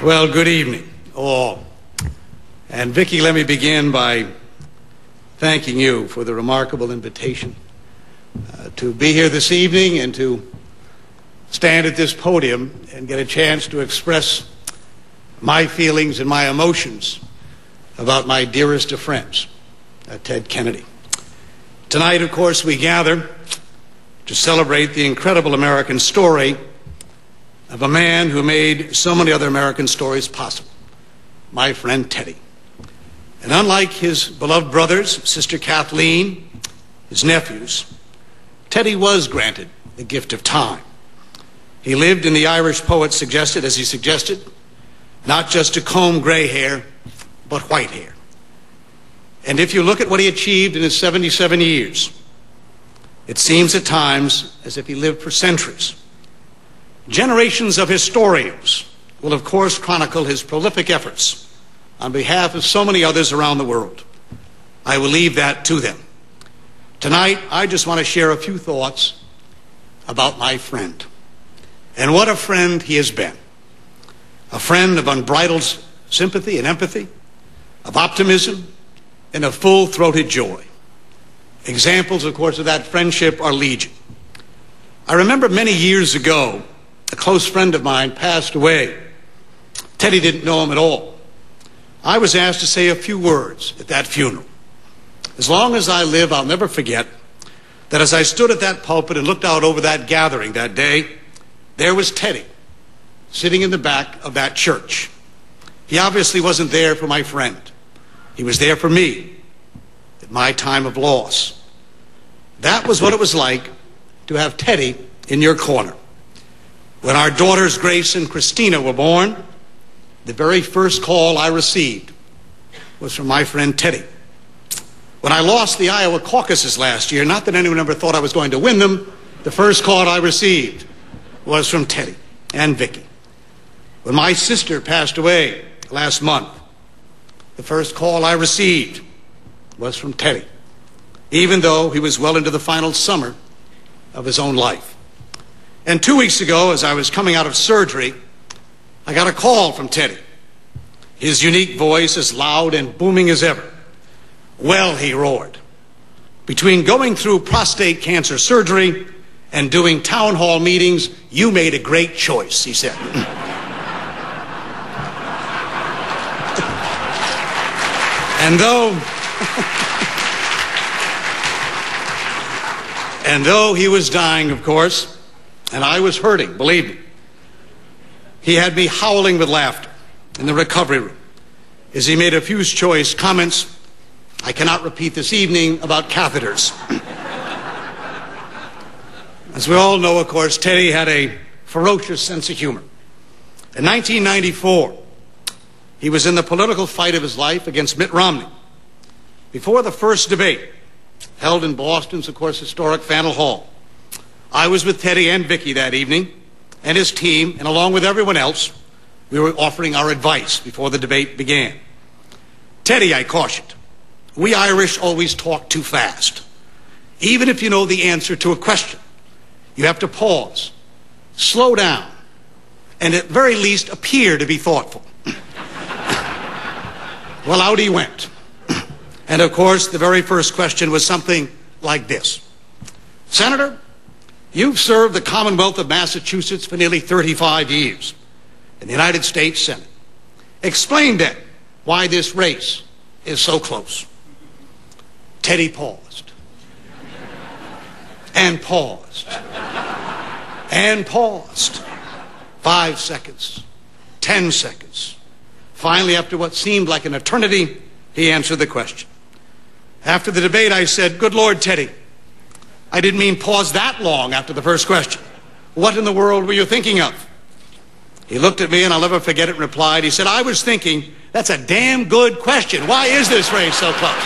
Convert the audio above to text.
Well, good evening, all. And Vicki, let me begin by thanking you for the remarkable invitation to be here this evening and to stand at this podium and get a chance to express my feelings and my emotions about my dearest of friends, Ted Kennedy. Tonight, of course, we gather to celebrate the incredible American story of a man who made so many other American stories possible, my friend Teddy. And unlike his beloved brothers, Sister Kathleen, his nephews, Teddy was granted the gift of time. He lived, in the Irish poet suggested, as he suggested, not just to comb gray hair, but white hair. And if you look at what he achieved in his 77 years, it seems at times as if he lived for centuries. Generations of historians will, of course, chronicle his prolific efforts on behalf of so many others around the world. I will leave that to them. Tonight, I just want to share a few thoughts about my friend. And what a friend he has been. A friend of unbridled sympathy and empathy, of optimism, and of full-throated joy. Examples, of course, of that friendship are legion. I remember many years ago, a close friend of mine passed away. Teddy didn't know him at all. I was asked to say a few words at that funeral. As long as I live, I'll never forget that as I stood at that pulpit and looked out over that gathering that day, there was Teddy sitting in the back of that church. He obviously wasn't there for my friend. He was there for me at my time of loss. That was what it was like to have Teddy in your corner. When our daughters Grace and Christina were born, the very first call I received was from my friend Teddy. When I lost the Iowa caucuses last year, not that anyone ever thought I was going to win them, the first call I received was from Teddy and Vicki. When my sister passed away last month, the first call I received was from Teddy, even though he was well into the final summer of his own life. And 2 weeks ago, as I was coming out of surgery, I got a call from Teddy. His unique voice as loud and booming as ever. Well, he roared. Between going through prostate cancer surgery and doing town hall meetings, you made a great choice, he said. And though he was dying, of course, and I was hurting, believe me, he had me howling with laughter in the recovery room as he made a few choice comments I cannot repeat this evening about catheters. As we all know, of course, Teddy had a ferocious sense of humor. In 1994, he was in the political fight of his life against Mitt Romney. Before the first debate, held in Boston's, of course, historic Faneuil Hall, I was with Teddy and Vicki that evening, and his team, and along with everyone else, we were offering our advice before the debate began. Teddy, I cautioned, we Irish always talk too fast. Even if you know the answer to a question, you have to pause, slow down, and at very least appear to be thoughtful. Well, out he went. And of course, the very first question was something like this. Senator, you've served the Commonwealth of Massachusetts for nearly 35 years in the United States Senate. Explain then why this race is so close. Teddy paused. And paused. And paused. 5 seconds. 10 seconds. Finally, after what seemed like an eternity, he answered the question. After the debate, I said, "Good Lord, Teddy, I didn't mean pause that long after the first question. What in the world were you thinking of?" He looked at me, and I'll never forget it, and replied, he said, "I was thinking, that's a damn good question. Why is this race so close?"